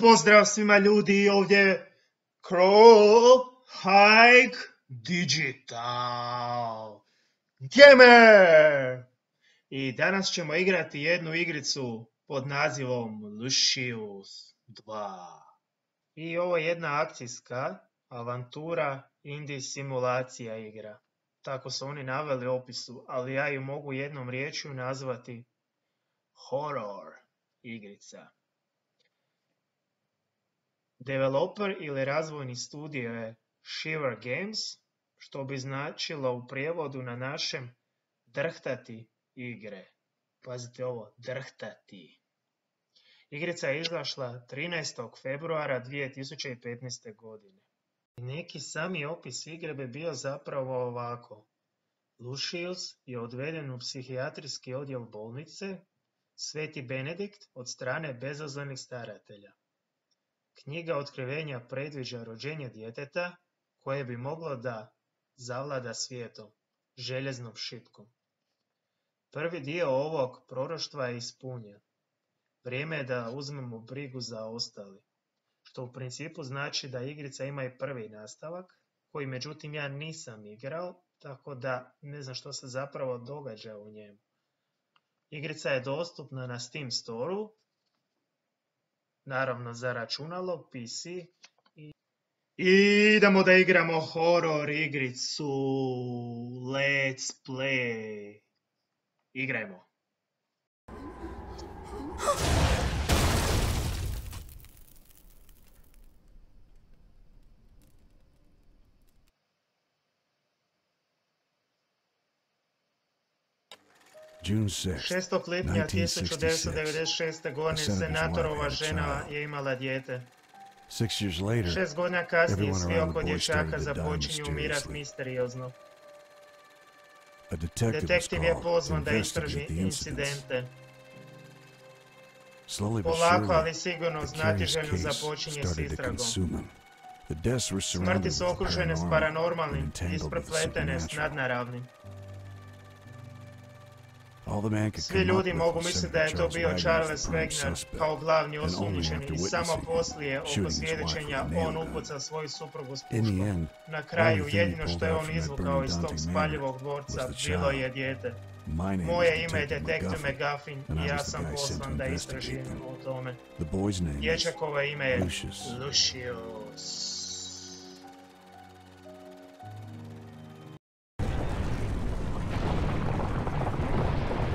Pozdrav svima ljudi, ovdje CroHd-Gamer. I danas ćemo igrati jednu igricu pod nazivom Lucius II. I ovo je jedna akcijska Avantura indie simulacija igra. Tako su oni naveli u opisu, ali ja ju mogu jednom riječju nazvati horror igrica. Developer ili razvojni studio je Shiver Games, što bi značilo u prijevodu na našem drhtati igre. Pazite ovo, drhtati. Igrica je izašla 13. februara 2015. godine. Neki sami opis igre bi bio zapravo ovako. Lucius je odveden u psihijatrijski odjel bolnice Sveti Benedikt od strane bezazlenih staratelja. Knjiga otkrivenja predviđa rođenje djeteta koje bi moglo da zavlada svijetom, željeznom šipkom. Prvi dio ovog proroštva je ispunjen. Vrijeme je da uzmemo brigu za ostali, što u principu znači da igrica ima i prvi nastavak, koji međutim ja nisam igrao, tako da ne znam što se zapravo događa u njemu. Igrica je dostupna na Steam Store-u, naravno za računalo, PC. I idemo da igramo horror igricu. Let's play. Igrajmo. June 6. 6. lipnja 1996. godine senatorova žena je imala dijete. 6 godina kasnije svi oko dječaka započinju umirati misteriozno. Detektiv je pozvan da istraži incidente. Polako, ali sigurno znatiželjno započinje s istragom. Smrti su okružene s paranormalnim i isprepletene s nadnaravnim. Svi ljudi mogu misliti da je to bio Charles Wagner kao glavni osumnjičeni i samo poslije oko svjedočenja on upuca svoju suprugu s puškom. Na kraju jedino što je on izvukao iz tog spaljivog dvorca bilo je dijete. Moje ime je detektiv McGuffin i ja sam poslan da istražujem o tome. Dječakovo ime je Lucius.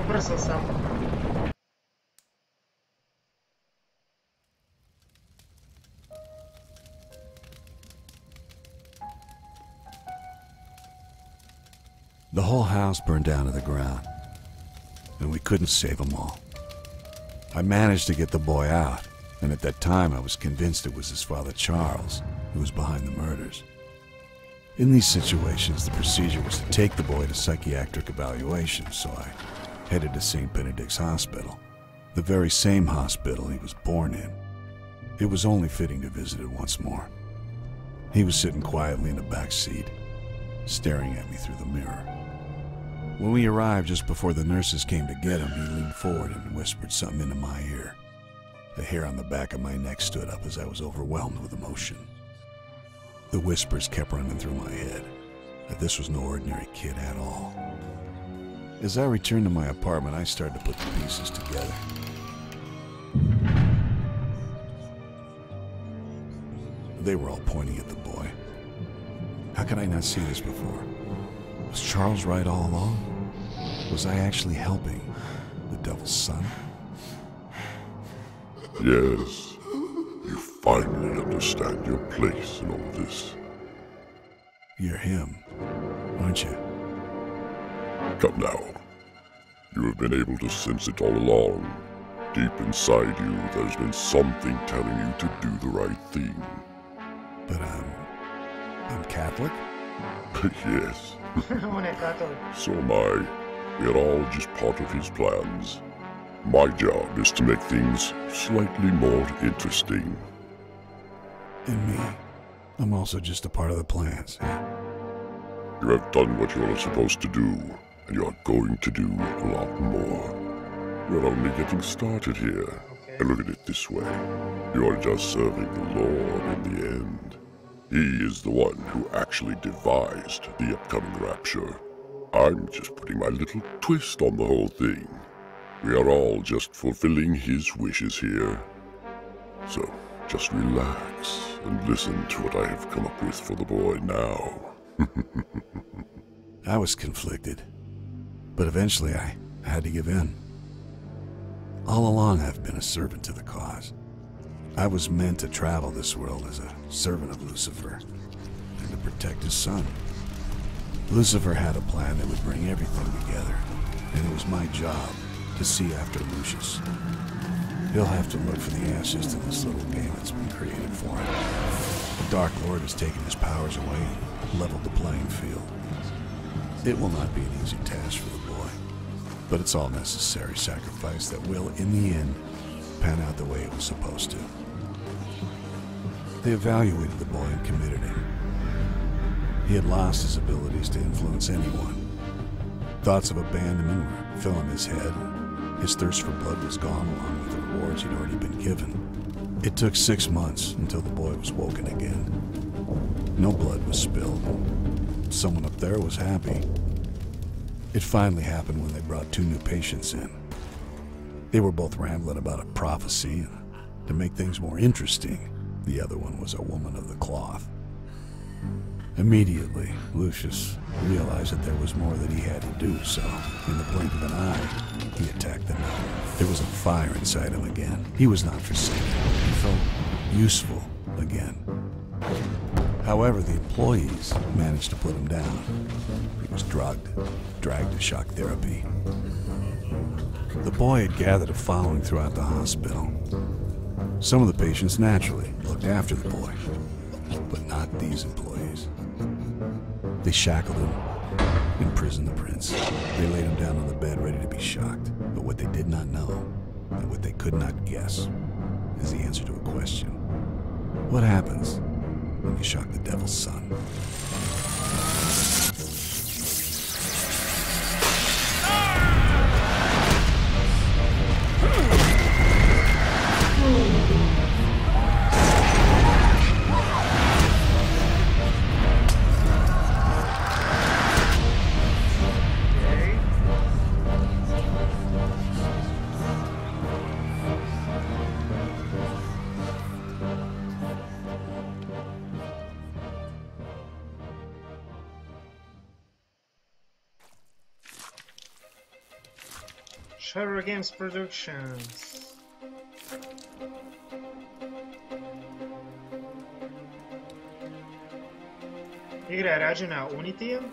Brzo sam. The whole house burned down to the ground, and we couldn't save them all. I managed to get the boy out, and at that time I was convinced it was his father Charles who was behind the murders. In these situations, the procedure was to take the boy to psychiatric evaluation, so I headed to St. Benedict's Hospital, the very same hospital he was born in. It was only fitting to visit it once more. He was sitting quietly in the back seat, staring at me through the mirror. When we arrived just before the nurses came to get him, he leaned forward and whispered something into my ear. The hair on the back of my neck stood up as I was overwhelmed with emotion. The whispers kept running through my head that this was no ordinary kid at all. As I returned to my apartment, I started to put the pieces together. They were all pointing at the boy. How could I not see this before? Was Charles right all along? Was I actually helping the devil's son? Yes, you finally understand your place in all this. You're him, aren't you? Come now. You have been able to sense it all along. Deep inside you, there's been something telling you to do the right thing. But I'm Catholic? Yes. So am I. We are all just part of his plans. My job is to make things slightly more interesting. And me. I'm also just a part of the plans. You have done what you are supposed to do, and you are going to do a lot more. We're only getting started here. And look at it this way. You're just serving the Lord in the end. He is the one who actually devised the upcoming rapture. I'm just putting my little twist on the whole thing. We are all just fulfilling his wishes here. So, just relax and listen to what I have come up with for the boy now. I was conflicted, but eventually I had to give in. All along I've been a servant to the cause. I was meant to travel this world as a servant of Lucifer and to protect his son. Lucifer had a plan that would bring everything together, and it was my job to see after Lucius. He'll have to look for the answers to this little game that's been created for him. The Dark Lord has taken his powers away and leveled the playing field. It will not be an easy task for the boy, but it's all necessary sacrifice that will, in the end, pan out the way it was supposed to. They evaluated the boy and committed him. He had lost his abilities to influence anyone. Thoughts of abandonment were filling his head. His thirst for blood was gone along with the rewards he'd already been given. It took 6 months until the boy was woken again. No blood was spilled. Someone up there was happy. It finally happened when they brought 2 new patients in. They were both rambling about a prophecy, and to make things more interesting, the other one was a woman of the cloth. Immediately, Lucius realized that there was more that he had to do, so in the blink of an eye, he attacked them. There was a fire inside him again. He was not forsaken. He felt useful again. However, the employees managed to put him down. He was dragged to shock therapy. The boy had gathered a following throughout the hospital. Some of the patients naturally looked after the boy, but not these employees. They shackled him, imprisoned the prince. They laid him down on the bed ready to be shocked. But what they did not know, and what they could not guess, is the answer to a question. What happens when you shock the devil's son? Shiver Games Productions. Igra je rađena Unitijem.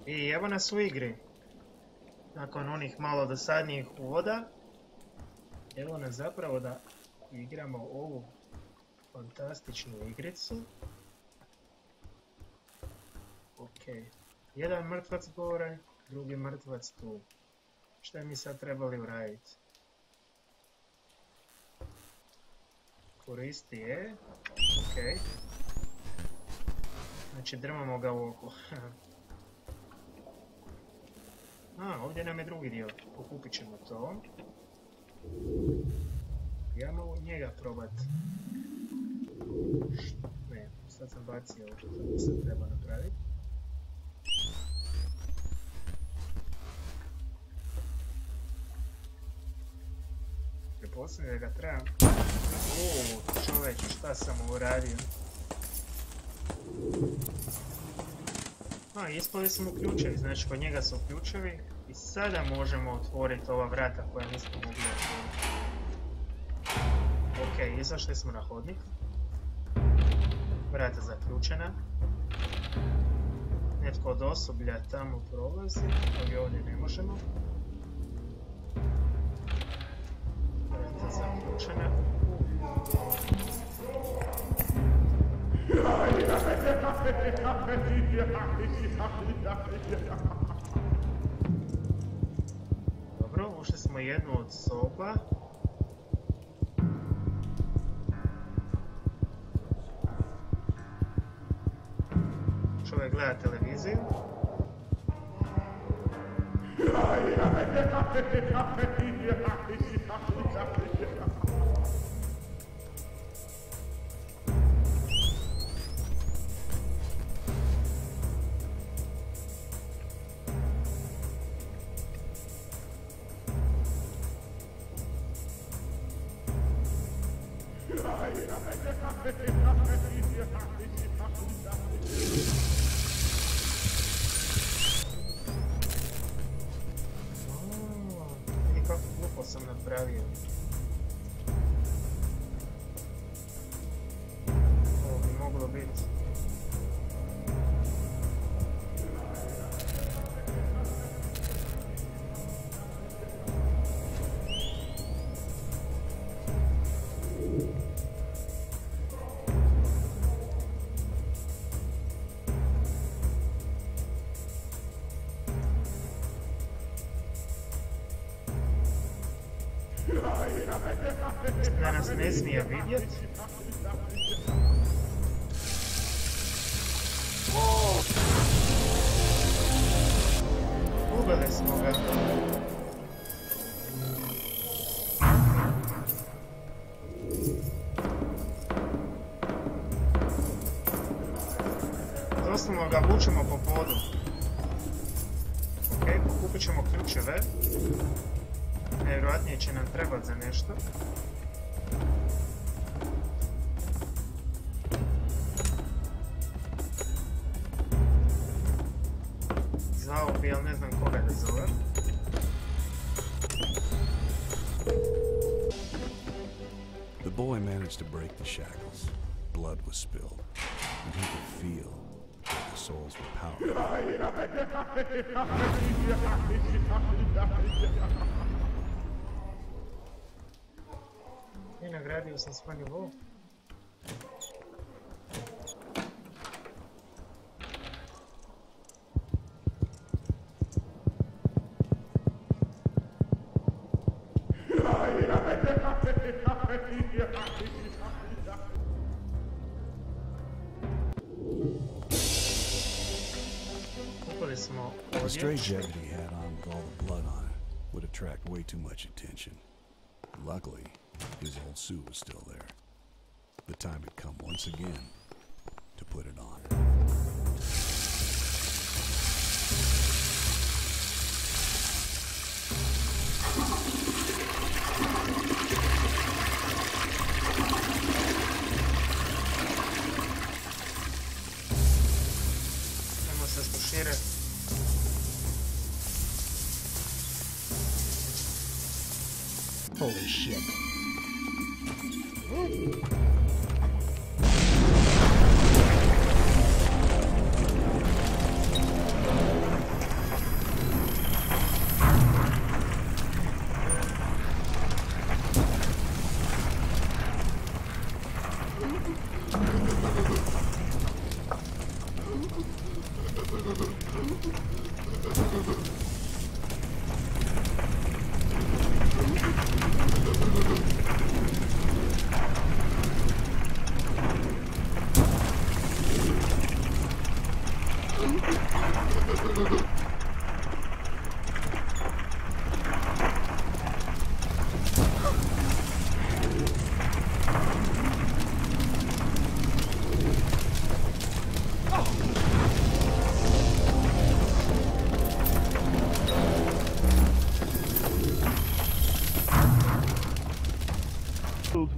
I evo nas u igri. Nakon onih malo dosadnijih uvoda, evo nas zapravo da igramo ovu fantastičnu igricu. Ok, jedan mrtvac gore, drugi mrtvac tu. Šta mi sad trebali uraditi? Koristi je. Ok. Znači drmamo ga u oko. Ovdje nam je drugi dio. Pokupit ćemo to. Idemo njega probat. Ne, sad sam bacio ovo što sam treba napraviti. Preposljedno da ga trebam. Čoveče, šta sam uradio? Ispali smo ključevi, znači kod njega su ključevi i sada možemo otvoriti ova vrata koja nismo mogli otvoriti. Ok, izašli smo na hodnik. Vrata zaključena. Netko od osoblja tamo prolazi, ali ovdje ne možemo. Vrata zaključena. Dobro, ušli smo jednu od soba. Čovjek gleda televiziju. Vidi kako glupo sam napravio. Ovo bi moglo biti. Da nas ne smije vidjet. Ubili smo ga. Doslovno ga vučemo po podu. Ok, pokupit ćemo ključeve. Najvjerojatnije će nam trebati za nešto. Zvao bi, ali ne znam koga da zovem. The boy managed to break the shackles. Blood was spilled, and he could feel that the souls were powerful. I nagradio sam svoj nivo. The stray jacket he had on with all the blood on it would attract way too much attention. Luckily, his old suit was still there. The time had come once again to put it on. Holy shit.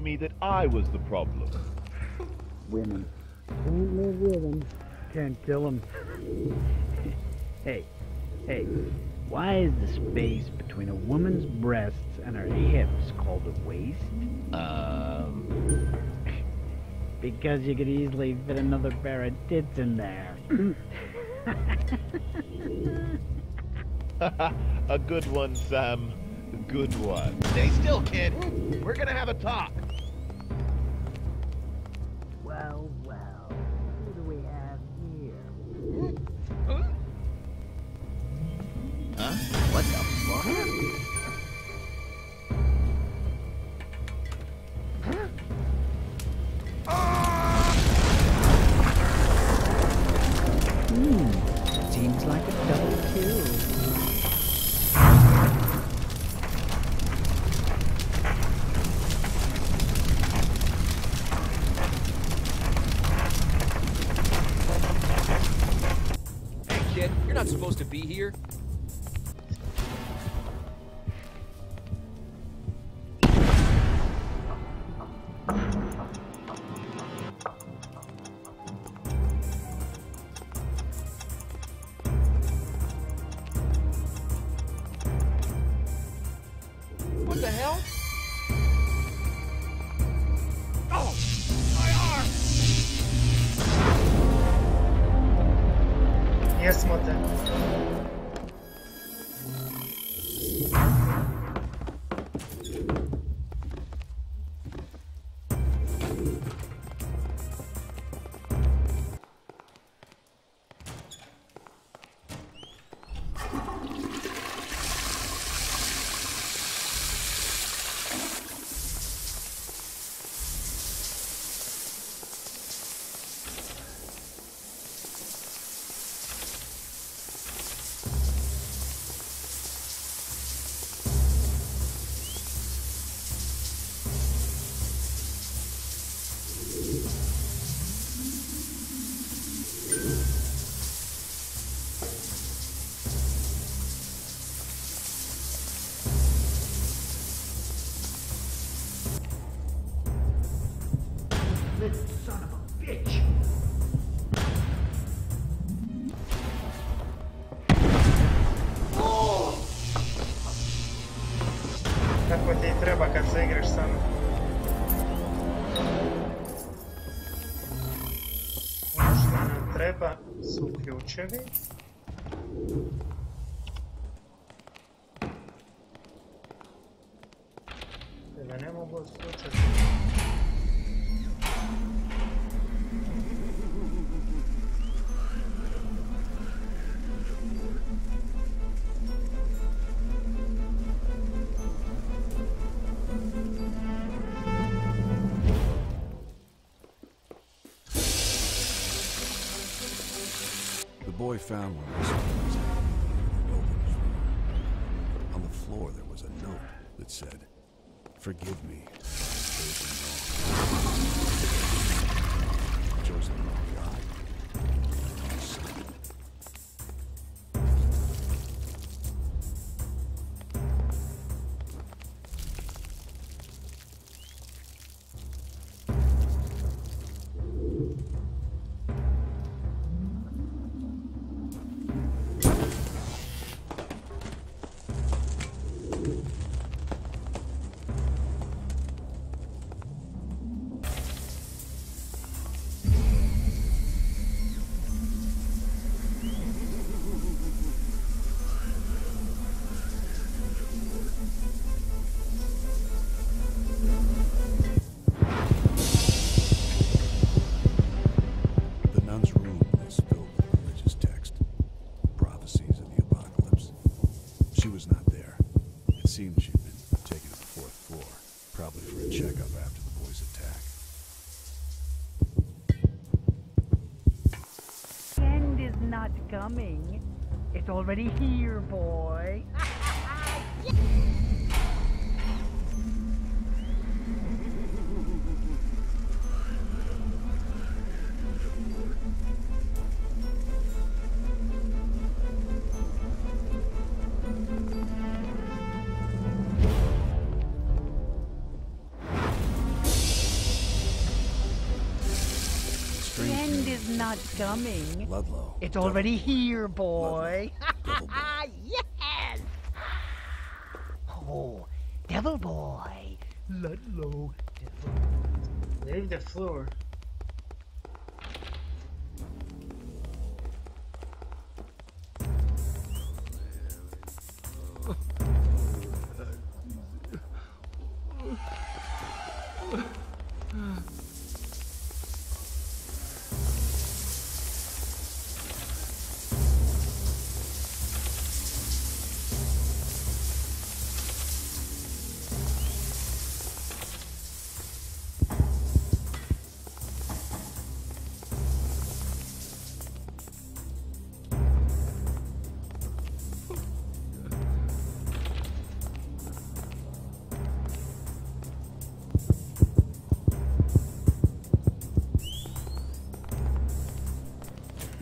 Me that I was the problem. Women. Can't live with them. Can't kill them. Hey, why is the space between a woman's breasts and her hips called a waist? Because you could easily fit another pair of tits in there. A good one, Sam. A good one. Stay still, kid. We're gonna have a talk. What the fuck? Seems like a double kill. Hey kid, you're not supposed to be here. What the hell? Oh, my arm! Jesmo te. Son of a bitch! Kako ti i treba kad se igraš sam. Ono što nam treba su ključevi. Da ne mogu otključati. The boy found one of his friends and opened his room. On the floor there was a note that said, "Forgive me. I've chosen the wrong guy." Coming. It's already here, boy. The end is not coming. Ludlow. It's already here, boy. Yes! Oh, devil boy. Ludlow, devil. Leave the floor.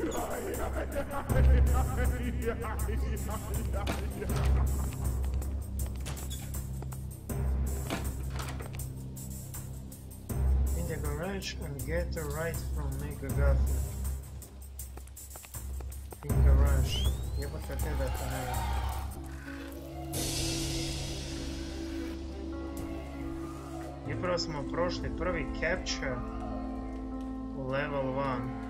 In the garage and get a ride from Mega Gaffney. In garage. Jebote te da to ne. I prvo smo prošli prvi capture u level 1.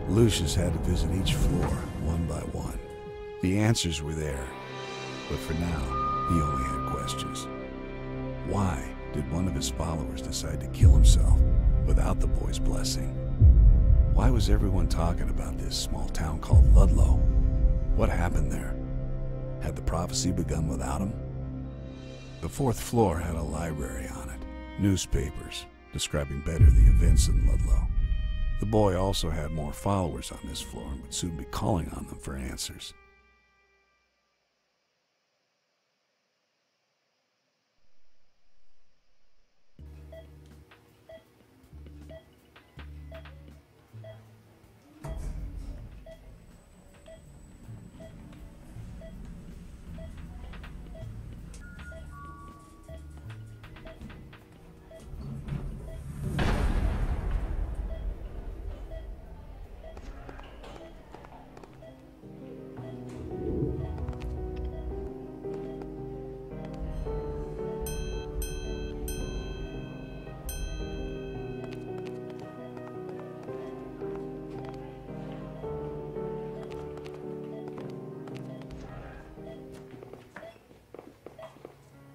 Lucius had to visit each floor, one by one. The answers were there, but for now, he only had questions. Why did one of his followers decide to kill himself without the boy's blessing? Why was everyone talking about this small town called Ludlow? What happened there? Had the prophecy begun without him? The fourth floor had a library on it, newspapers describing better the events in Ludlow. The boy also had more followers on this floor and would soon be calling on them for answers.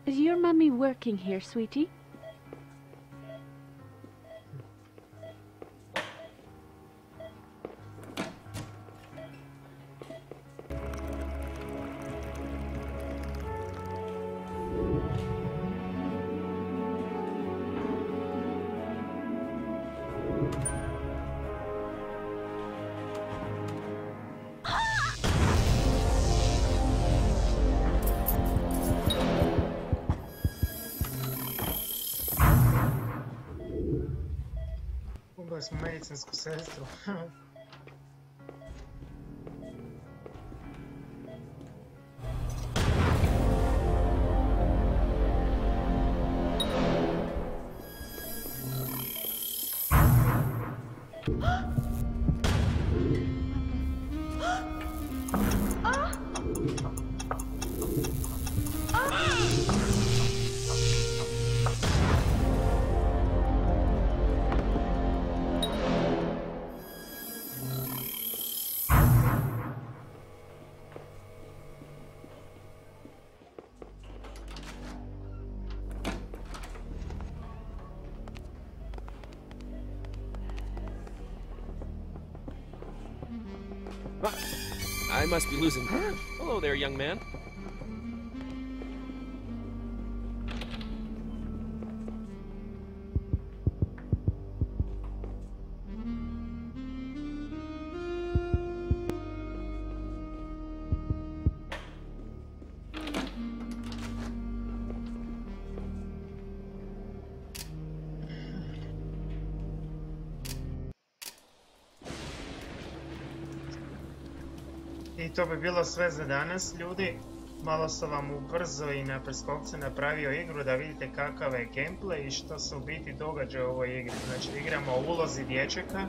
Is your mummy working here, sweetie? Ubili smo medicinsku sestru. I must be losing. Hello there, young man. I to bi bilo sve za danas, ljudi. Malo sam vam ubrzo i na preskokce napravio igru da vidite kakav je gameplay i što se u biti događa u ovoj igri. Znači, igramo o ulozi dječaka,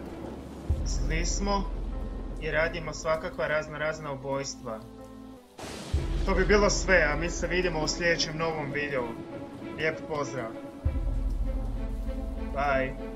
zli smo i radimo svakakva razna ubojstva. To bi bilo sve, a mi se vidimo u sljedećem novom videu. Lijep pozdrav. Bye.